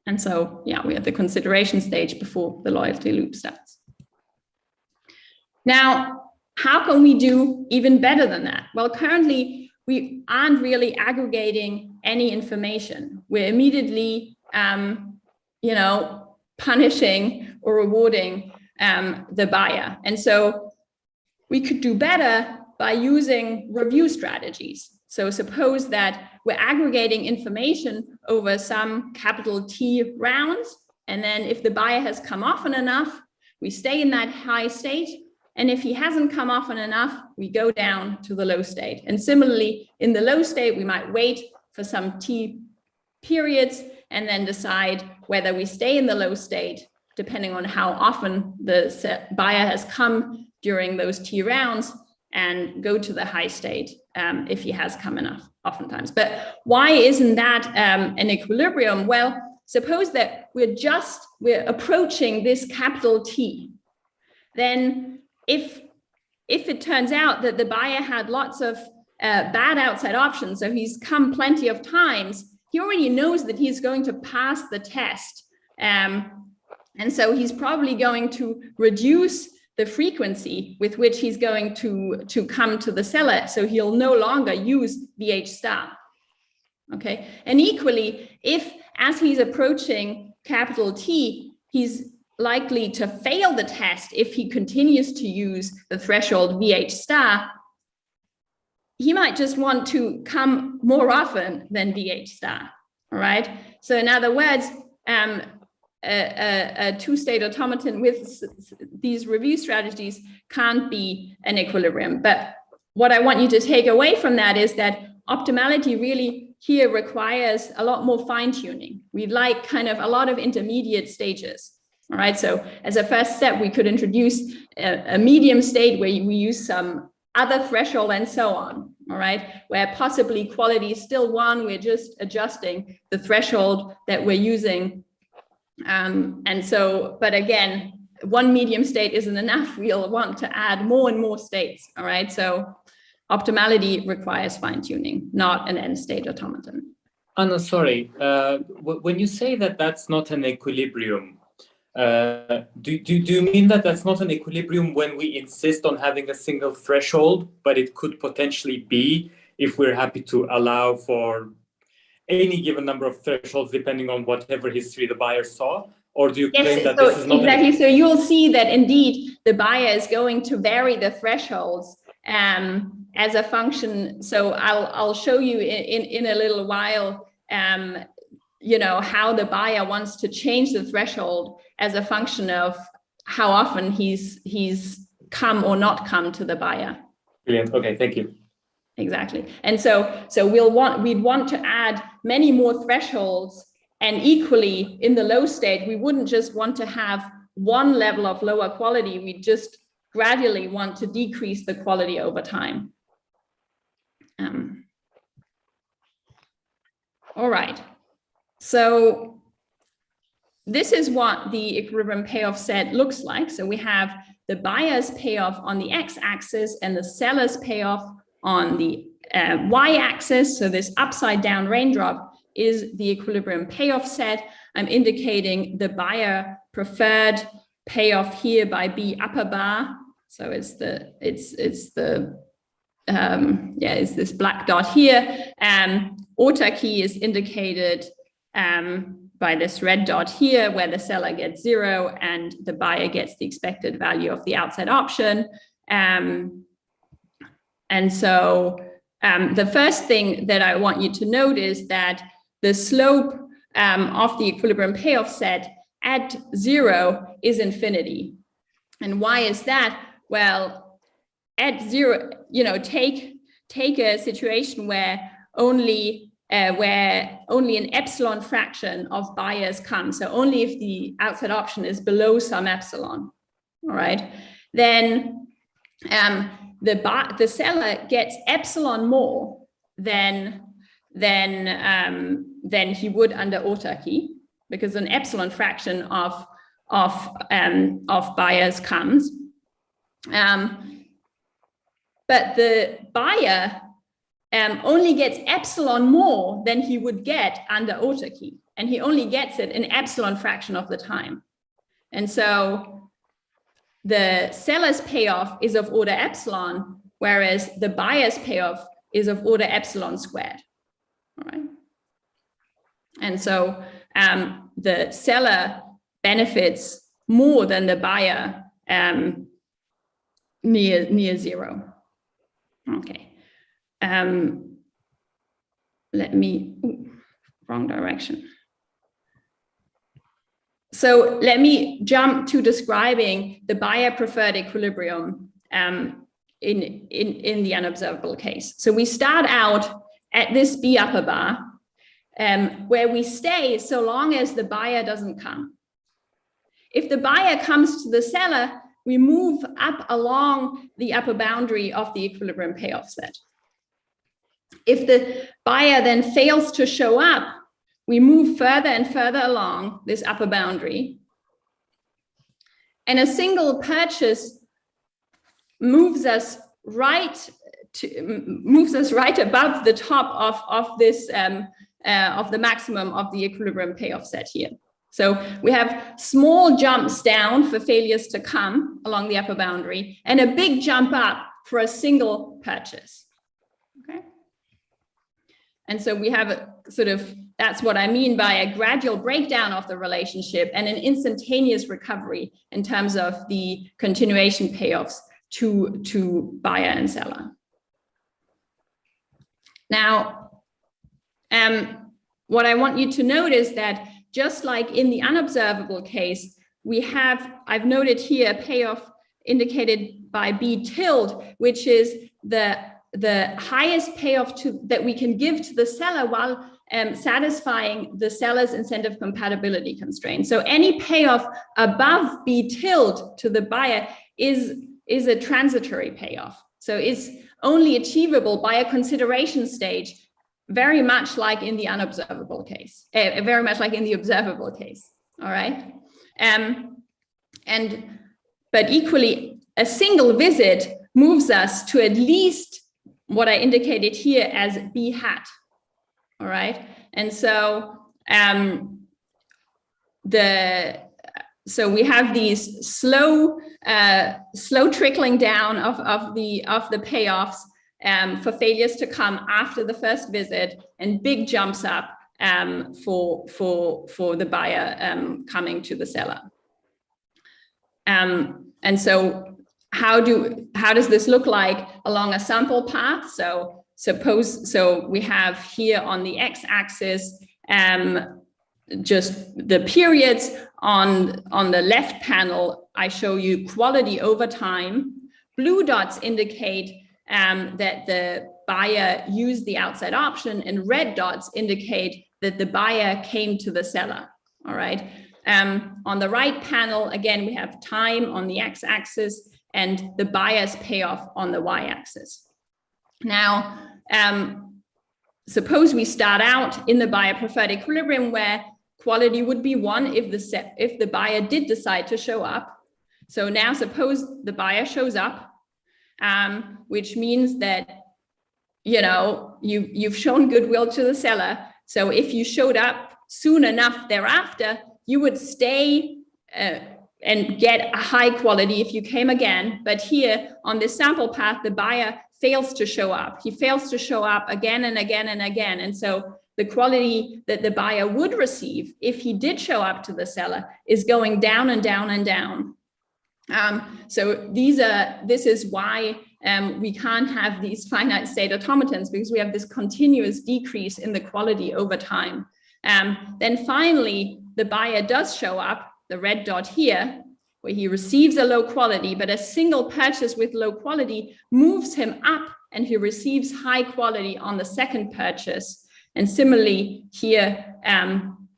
And so, yeah, we have the consideration stage before the loyalty loop starts. Now, how can we do even better than that? Well, currently, we aren't really aggregating any information. We're immediately, punishing or rewarding the buyer. And so we could do better by using review strategies. So suppose that we're aggregating information over some capital T rounds, and then if the buyer has come often enough, we stay in that high state. And if he hasn't come often enough, we go down to the low state. And similarly, in the low state, we might wait for some T periods and then decide whether we stay in the low state, depending on how often the buyer has come during those T rounds, and go to the high state if he has come enough oftentimes. But why isn't that an equilibrium? Well, suppose that we're approaching this capital T. Then if it turns out that the buyer had lots of bad outside options, so he's come plenty of times, he already knows that he's going to pass the test. And so he's probably going to reduce the frequency with which he's going to come to the seller. So he'll no longer use VH star. Okay. And equally, if as he's approaching capital T, he's likely to fail the test if he continues to use the threshold VH star, he might just want to come more often than VH star. All right. So in other words, a two-state automaton with these review strategies can't be an equilibrium. But what I want you to take away from that is that optimality really here requires a lot more fine-tuning. We'd like kind of a lot of intermediate stages. All right, so as a first step, we could introduce a medium state where we use some other threshold and so on. All right, where possibly quality is still one, we're just adjusting the threshold that we're using. And so, but again, one medium state isn't enough. We'll want to add more and more states. All right, so optimality requires fine-tuning, not an end-state automaton. Anna, sorry, when you say that that's not an equilibrium, do you mean that that's not an equilibrium when we insist on having a single threshold, but it could potentially be if we're happy to allow for any given number of thresholds depending on whatever history the buyer saw? Or do you claim that this is not exactly? So you'll see that indeed the buyer is going to vary the thresholds as a function. So I'll show you in a little while, you know, how the buyer wants to change the threshold as a function of how often he's come or not come to the buyer. Brilliant. Okay, thank you. Exactly. And so we'd want to add many more thresholds, and equally in the low state, we wouldn't just want to have one level of lower quality. We just gradually want to decrease the quality over time. All right. So this is what the equilibrium payoff set looks like. So we have the buyer's payoff on the x-axis and the seller's payoff on the y-axis. So this upside down raindrop is the equilibrium payoff set. I'm indicating the buyer preferred payoff here by B upper bar. So it's this black dot here. Autarky is indicated by this red dot here, where the seller gets 0 and the buyer gets the expected value of the outside option. And so the first thing that I want you to note is that the slope of the equilibrium payoff set at 0 is infinity. And why is that? Well, at 0, you know, take a situation where only an epsilon fraction of buyers come. So only if the outside option is below some epsilon, all right, then the seller gets epsilon more than he would under autarky, because an epsilon fraction of buyers comes. But the buyer only gets epsilon more than he would get under autarky, and he only gets it an epsilon fraction of the time. And so the seller's payoff is of order epsilon, whereas the buyer's payoff is of order epsilon squared. All right. And so the seller benefits more than the buyer near 0. Okay. Wrong direction. So let me jump to describing the buyer preferred equilibrium in the unobservable case. So we start out at this B upper bar, where we stay so long as the buyer doesn't come. If the buyer comes to the seller, we move up along the upper boundary of the equilibrium payoff set. If the buyer then fails to show up, we move further and further along this upper boundary. And a single purchase moves us right above the top of this of the maximum of the equilibrium payoff set here. So we have small jumps down for failures to come along the upper boundary and a big jump up for a single purchase. Okay. And so we have a sort of, that's what I mean by a gradual breakdown of the relationship and an instantaneous recovery in terms of the continuation payoffs to buyer and seller. Now, what I want you to notice that just like in the unobservable case, we have, I've noted here, a payoff indicated by B tilde, which is the highest payoff that we can give to the seller while satisfying the seller's incentive compatibility constraint. So any payoff above B tilde to the buyer is a transitory payoff. So it's only achievable by a consideration stage, very much like in the unobservable case, very much like in the observable case. All right. But equally, a single visit moves us to at least what I indicated here as B hat. All right. And so so we have these slow trickling down of the payoffs for failures to come after the first visit, and big jumps up for the buyer coming to the seller. And so how does this look like along a sample path? So we have here on the x-axis just the periods. On the left panel, I show you quality over time. Blue dots indicate that the buyer used the outside option, and red dots indicate that the buyer came to the seller. All right. On the right panel, again, we have time on the x-axis and the buyer's payoff on the y-axis. Now, suppose we start out in the buyer preferred equilibrium where quality would be 1 if the buyer did decide to show up. So now suppose the buyer shows up, which means that, you know, you've shown goodwill to the seller. So if you showed up soon enough thereafter, you would stay and get a high quality if you came again. But here on this sample path, the buyer fails to show up. He fails to show up again and again and again. And so the quality that the buyer would receive if he did show up to the seller is going down and down and down. So this is why we can't have these finite state automatons, because we have this continuous decrease in the quality over time. Then finally, the buyer does show up, the red dot here, where he receives a low quality, but a single purchase with low quality moves him up and he receives high quality on the second purchase. And similarly here,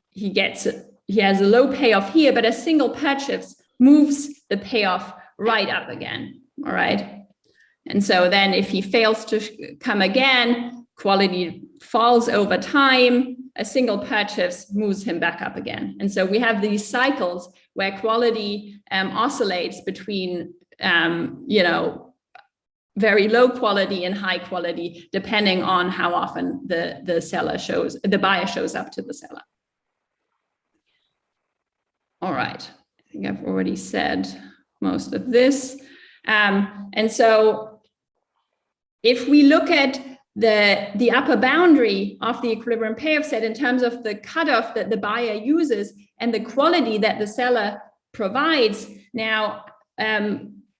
he has a low payoff here, but a single purchase moves the payoff right up again. All right. And so then if he fails to come again, quality falls over time, a single purchase moves him back up again. And so we have these cycles where quality oscillates between, very low quality and high quality, depending on how often the buyer shows up to the seller. All right, I think I've already said most of this. And so if we look at the upper boundary of the equilibrium payoff set in terms of the cutoff that the buyer uses and the quality that the seller provides, now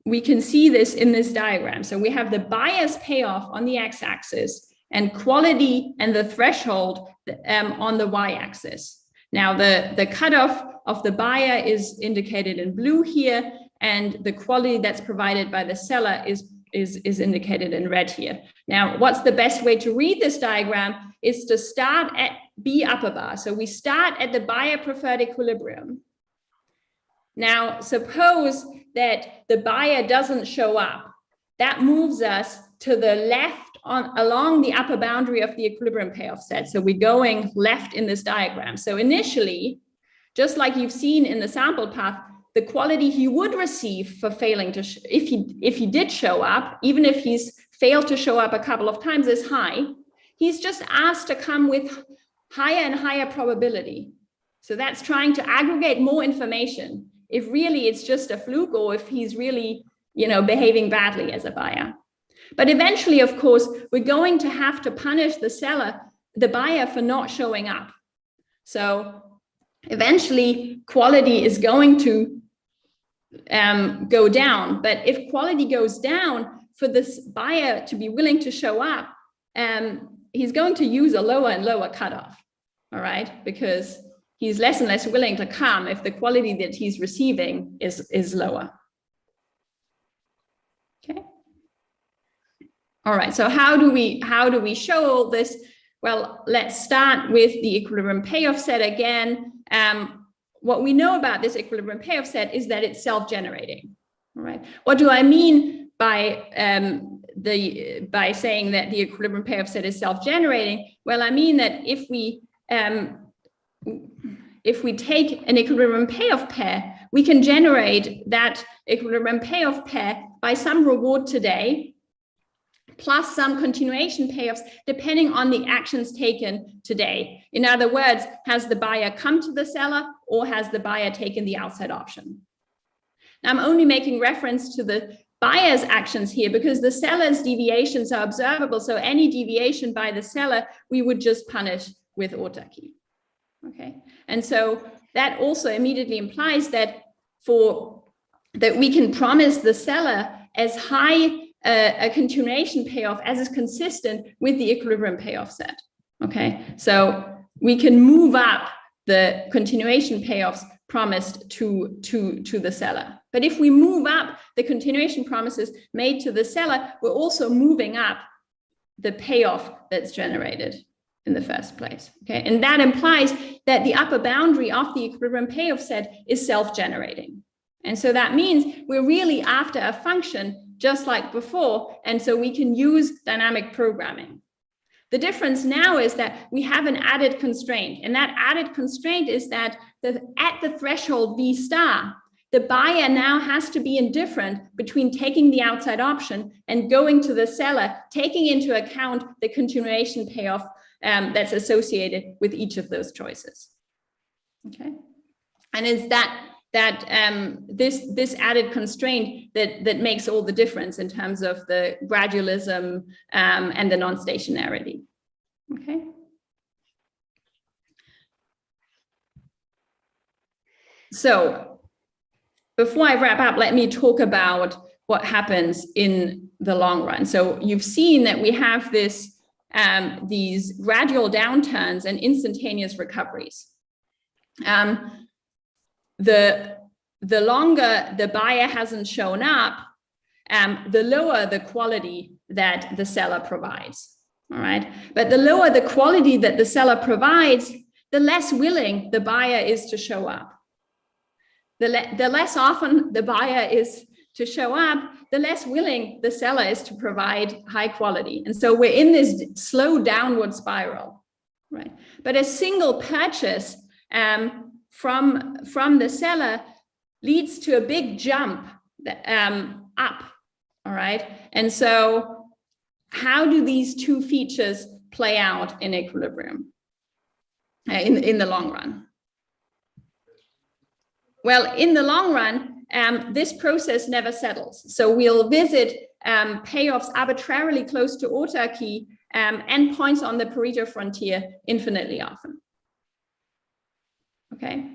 we can see this in this diagram. So we have the buyer's payoff on the x-axis and quality and the threshold on the y-axis. Now the cutoff of the buyer is indicated in blue here, and the quality that's provided by the seller is indicated in red here. Now, what's the best way to read this diagram is to start at B upper bar. So we start at the buyer preferred equilibrium. Now, suppose that the buyer doesn't show up, that moves us to the left along the upper boundary of the equilibrium payoff set. So we're going left in this diagram. So initially, just like you've seen in the sample path, the quality he would receive for failing to, if he did show up, even if he's failed to show up a couple of times, is high. He's just asked to come with higher and higher probability. So that's trying to aggregate more information, if really it's just a fluke or if he's really, behaving badly as a buyer. But eventually, of course, we're going to have to punish the buyer for not showing up. So eventually quality is going to go down. But if quality goes down, for this buyer to be willing to show up, he's going to use a lower and lower cutoff, all right? Because he's less and less willing to come if the quality that he's receiving is lower. Okay. All right, so how do we show all this? Well, let's start with the equilibrium payoff set again. What we know about this equilibrium payoff set is that it's self-generating. All right. What do I mean by saying that the equilibrium payoff set is self-generating? Well, I mean that if we take an equilibrium payoff pair, we can generate that equilibrium payoff pair by some reward today, plus some continuation payoffs, depending on the actions taken today. In other words, has the buyer come to the seller or has the buyer taken the outside option? Now, I'm only making reference to the buyer's actions here because the seller's deviations are observable. So any deviation by the seller, we would just punish with autarky. Okay, and so that also immediately implies that we can promise the seller as high a continuation payoff as is consistent with the equilibrium payoff set. Okay, so we can move up the continuation payoffs promised to the seller. But if we move up the continuation promises made to the seller, we're also moving up the payoff that's generated in the first place. Okay, and that implies that the upper boundary of the equilibrium payoff set is self-generating. And so that means we're really after a function just like before, and so we can use dynamic programming. The difference now is that we have an added constraint, and that added constraint is that at the threshold V star, the buyer now has to be indifferent between taking the outside option and going to the seller, taking into account the continuation payoff that's associated with each of those choices. Okay, and it's this added constraint that makes all the difference in terms of the gradualism and the non-stationarity. Okay. So before I wrap up, let me talk about what happens in the long run. So you've seen that we have these gradual downturns and instantaneous recoveries. The longer the buyer hasn't shown up, the lower the quality that the seller provides. All right. But the lower the quality that the seller provides, the less willing the buyer is to show up. The less often the buyer is to show up, the less willing the seller is to provide high quality. And so we're in this slow downward spiral, right? But a single purchase from the seller leads to a big jump up, all right? And so how do these two features play out in equilibrium in the long run? Well, in the long run, this process never settles. So we'll visit payoffs arbitrarily close to autarky and points on the Pareto frontier infinitely often. Okay.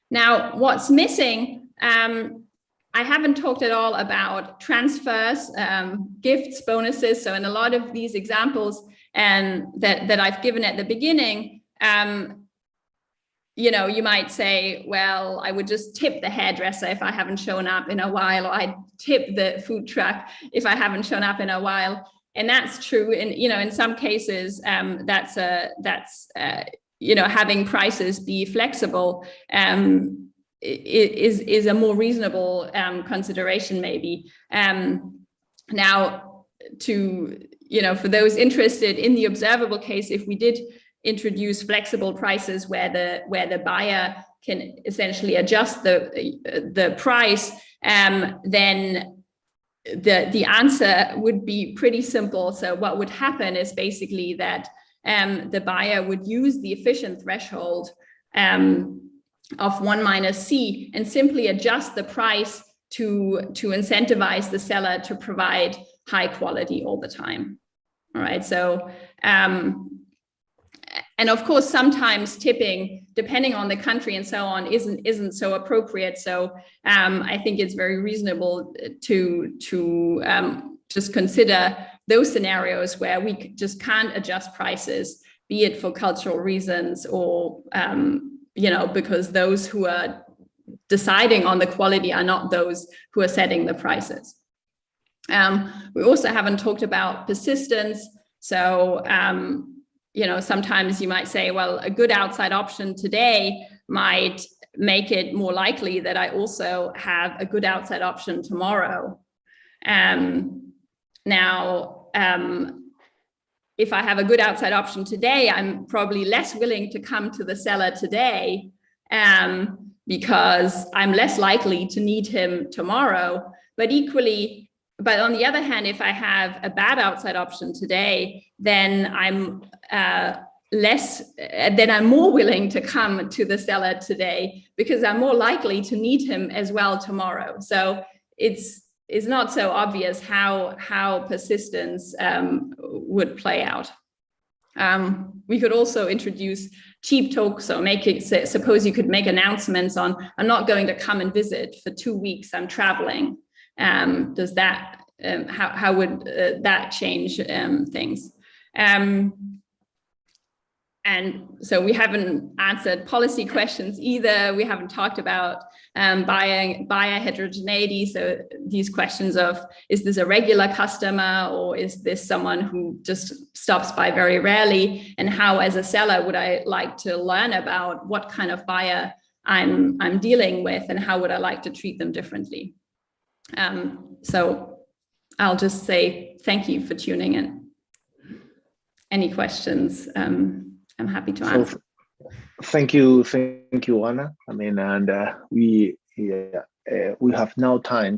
Now, what's missing, I haven't talked at all about transfers, gifts, bonuses. So in a lot of these examples that I've given at the beginning, you know, you might say, well, I would just tip the hairdresser if I haven't shown up in a while, or I'd tip the food truck if I haven't shown up in a while. And that's true. And, you know, in some cases, that's you know, having prices be flexible is a more reasonable consideration maybe. Now, for those interested in the observable case, if we did introduce flexible prices where the buyer can essentially adjust the price, then the answer would be pretty simple. So what would happen is basically that the buyer would use the efficient threshold of 1 minus C and simply adjust the price to incentivize the seller to provide high quality all the time. All right, so and of course sometimes tipping, depending on the country and so on, isn't so appropriate. So I think it's very reasonable to just consider those scenarios where we just can't adjust prices, be it for cultural reasons or because those who are deciding on the quality are not those who are setting the prices. We also haven't talked about persistence. So, sometimes you might say, well, a good outside option today might make it more likely that I also have a good outside option tomorrow. If I have a good outside option today, I'm probably less willing to come to the seller today because I'm less likely to need him tomorrow. But on the other hand, if I have a bad outside option today, then I'm more willing to come to the seller today because I'm more likely to need him as well tomorrow. So it's not so obvious how persistence would play out. We could also introduce cheap talk. So suppose you could make announcements on, I'm not going to come and visit for 2 weeks, I'm traveling. Does that, how would that change things? And so we haven't answered policy questions either. We haven't talked about buyer heterogeneity. So these questions of, is this a regular customer or is this someone who just stops by very rarely? And how, as a seller, would I like to learn about what kind of buyer I'm dealing with and how would I like to treat them differently? So I'll just say thank you for tuning in. Any questions? I'm happy to answer. Thank you, Anna. I mean, and we have now time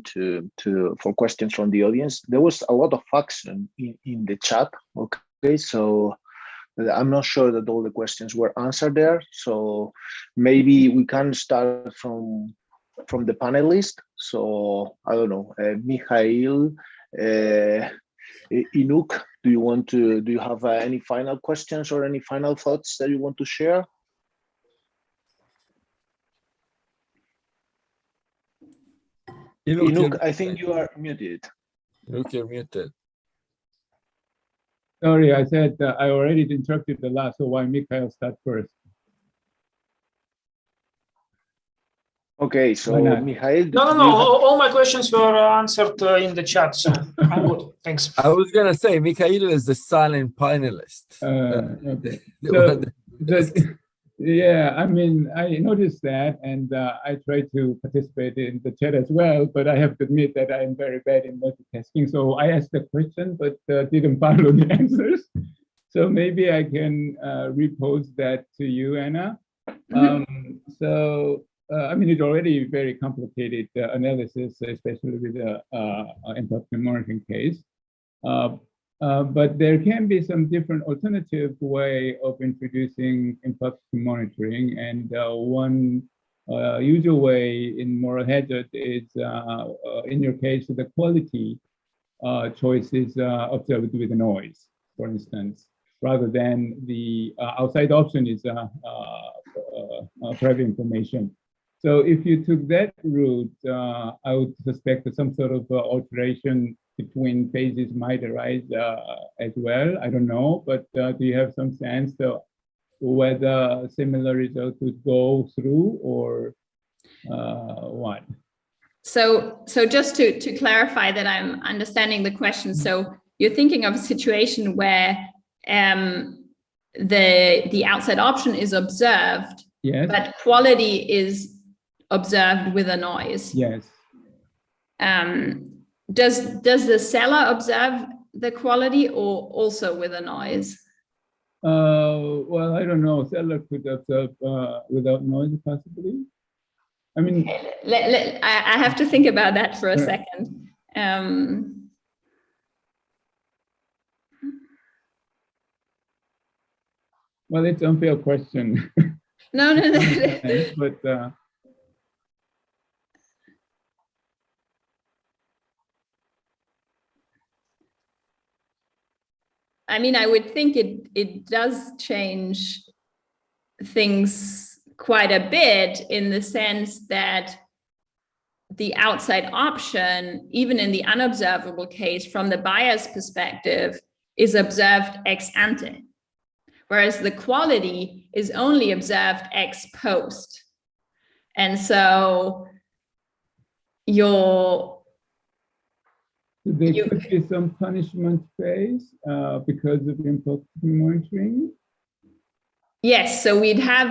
for questions from the audience. There was a lot of action in the chat. Okay, so I'm not sure that all the questions were answered there. So maybe we can start from the panelists. So I don't know, Mikhail, Inuk, do you have any final questions or any final thoughts that you want to share? Inuk, I think you are muted. Inuk, you're muted. Sorry, I said I already interrupted the last, so why Mikhail start first? Okay, so Mikhail. No. All my questions were answered in the chat, so I'm good. Thanks. I was gonna say Mikhail is the silent panelist. Okay. So, yeah, I mean, I noticed that, and I tried to participate in the chat as well, but I have to admit that I am very bad in multitasking. So I asked the question, but didn't follow the answers. So maybe I can repose that to you, Anna. I mean, it's already very complicated analysis, especially with the impact monitoring case. But there can be some different alternative way of introducing impact monitoring. And one usual way in moral hazard is, in your case, the quality choice is observed with noise, for instance, rather than the outside option is private information. So if you took that route, I would suspect that some sort of alteration between phases might arise as well. I don't know, but do you have some sense of whether similar results would go through or what? So just to clarify that I'm understanding the question. So you're thinking of a situation where the outside option is observed, yes, but quality is observed with a noise. Yes. Does the seller observe the quality or also with a noise? Well, I don't know. Seller could observe without noise, possibly. I mean, I have to think about that for a second. Well, it's an unfair question. No. But I mean, I would think it does change things quite a bit in the sense that the outside option, even in the unobservable case, from the buyer's perspective, is observed ex ante, whereas the quality is only observed ex post. And so there could be some punishment phase because of impulse monitoring. Yes, so we can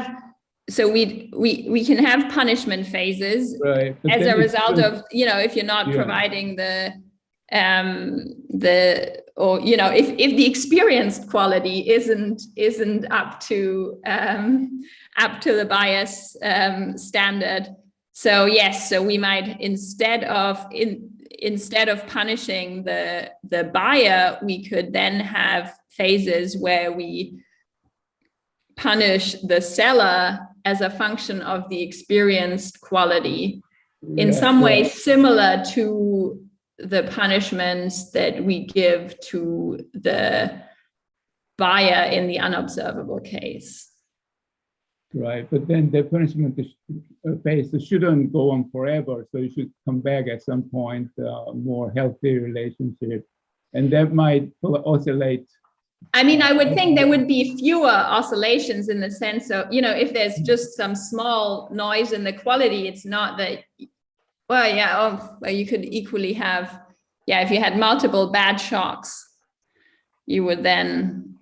have punishment phases, right, as a result of, if you're not providing the or if the experienced quality isn't up to the buyer's standard. So yes, so we might instead of punishing the buyer, we could then have phases where we punish the seller as a function of the experienced quality, in some ways similar to the punishments that we give to the buyer in the unobservable case. Right, but then the punishment phase shouldn't go on forever, so you should come back at some point, more healthy relationship, and that might oscillate. I mean, I would think there would be fewer oscillations in the sense of, if there's just some small noise in the quality, it's not that, well, you could equally have, if you had multiple bad shocks, you would then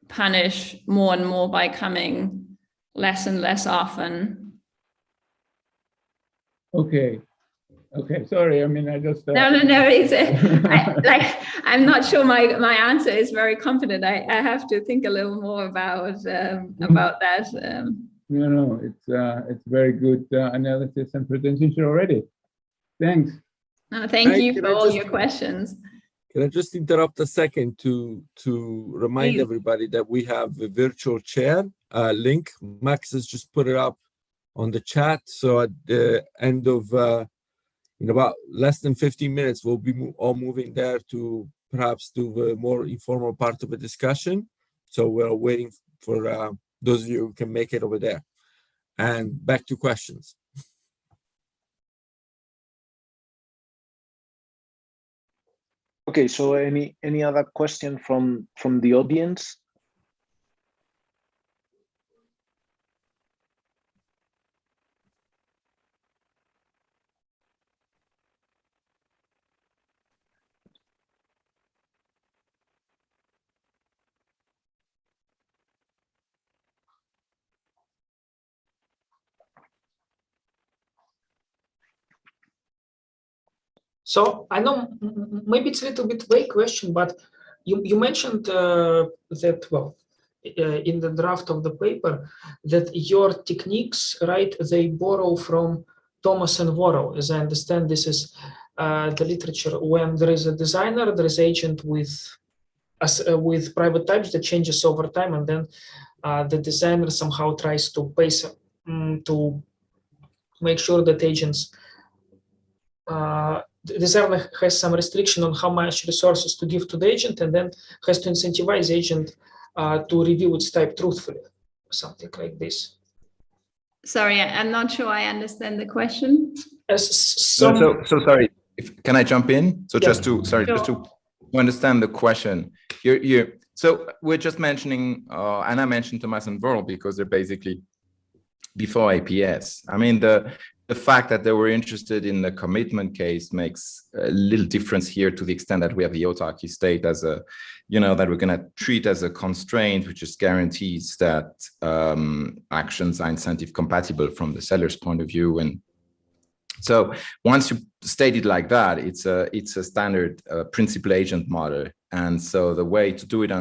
punish more and more by coming less and less often. Okay, sorry, I mean, I just... No, it's I'm not sure my answer is very confident. I have to think a little more about that. No, it's very good analysis and presentation already. Thanks. No, thank you for all your questions. Can I just interrupt a second to remind Please. everybody that we have a virtual chair link. Max has just put it up on the chat. So at the end of, in about less than 15 minutes, we'll be all moving there to perhaps do the more informal part of the discussion. So we're waiting for those of you who can make it over there. And back to questions. Okay, so any other question from the audience? So I know maybe it's a little bit vague question, but you mentioned that, well, in the draft of the paper, that your techniques, right, they borrow from Thomas and Worrell. As I understand, this is the literature. When there is a designer, there is agent with private types that changes over time, and then the designer somehow tries to pace to make sure that agents the designer has some restriction on how much resources to give to the agent, and then has to incentivize the agent to review its type truthfully, something like this. Sorry, I'm not sure I understand the question. So sorry, can I jump in? So just to understand the question. So we're just mentioning, and I mentioned Thomas and Worrell because they're basically before APS. I mean, the fact that they were interested in the commitment case makes a little difference here, to the extent that we have the autarky state as a, that we're going to treat as a constraint, which just guarantees that actions are incentive compatible from the seller's point of view. And so once you state it like that, it's a standard principal agent model. And so the way to do it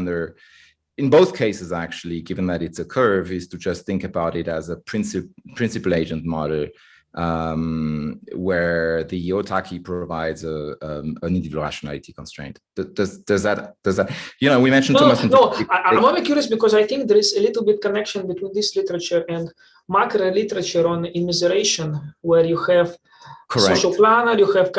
in both cases, actually, given that it's a curve, is to just think about it as a principal agent model, where the autarky provides an individual rationality constraint. Does that, we mentioned Thomas. No, I'm only curious because I think there is a little bit connection between this literature and macro literature on immiseration, where you have social planner, you have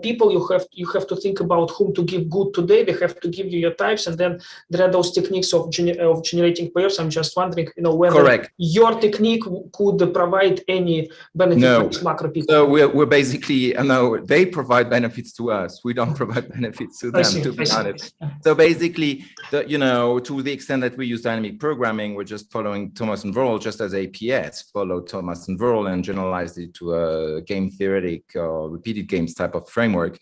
people, you have to think about whom to give good today. They have to give you your types, and then there are those techniques of generating pairs. I'm just wondering, whether your technique could provide any benefit to these macro people. So we're basically, no, they provide benefits to us. We don't provide benefits to them, to be honest. So basically, to the extent that we use dynamic programming, we're just following Thomas and Verl, just as APS followed Thomas and Verl and generalized it to a game theoretic or repeated games type of framework.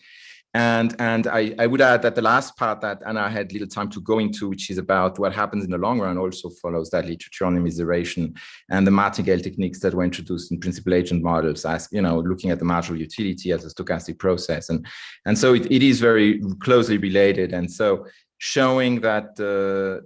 And I would add that the last part that Anna had little time to go into, which is about what happens in the long run, also follows that literature on immiseration and the martingale techniques that were introduced in principal agent models, as looking at the marginal utility as a stochastic process. And so it is very closely related. And so showing that the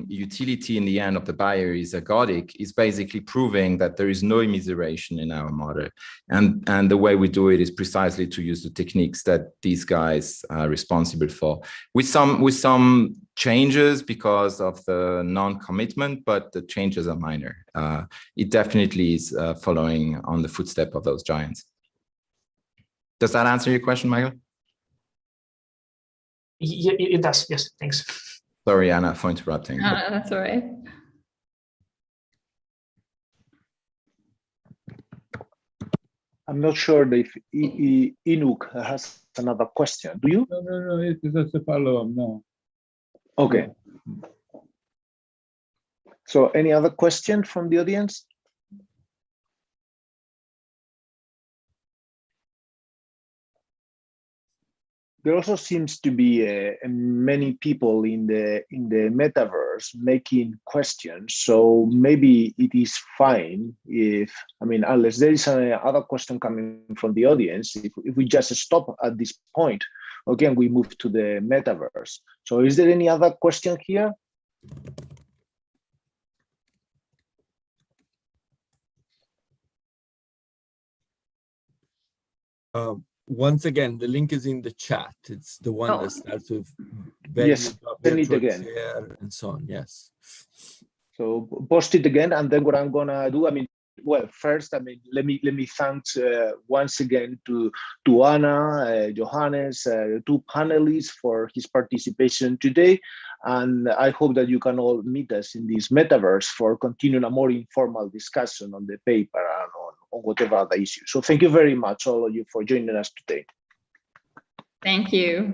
utility in the end of the buyer is ergodic is basically proving that there is no immiseration in our model. And the way we do it is precisely to use the techniques that these guys are responsible for, with some changes because of the non-commitment, but the changes are minor. It definitely is following on the footstep of those giants. Does that answer your question, Michael? Yeah, it does. Yes, thanks. Sorry, Anna, for interrupting. No, that's all right. I'm not sure if Inuk has another question. Do you? No, it's just a follow-up. No. Okay. So any other question from the audience? There also seems to be many people in the metaverse making questions. So maybe it is fine if, unless there is another question coming from the audience, if we just stop at this point, again, we move to the metaverse. So is there any other question here? Once again, the link is in the chat. It's the one that starts with yes, send it again, and so on. Yes. So post it again, and then what I'm gonna do, well, first, let me thank once again to Anna, Johannes, two panelists for his participation today. And I hope that you can all meet us in this metaverse for continuing a more informal discussion on the paper and on whatever other issue. So thank you very much, all of you, for joining us today. Thank you.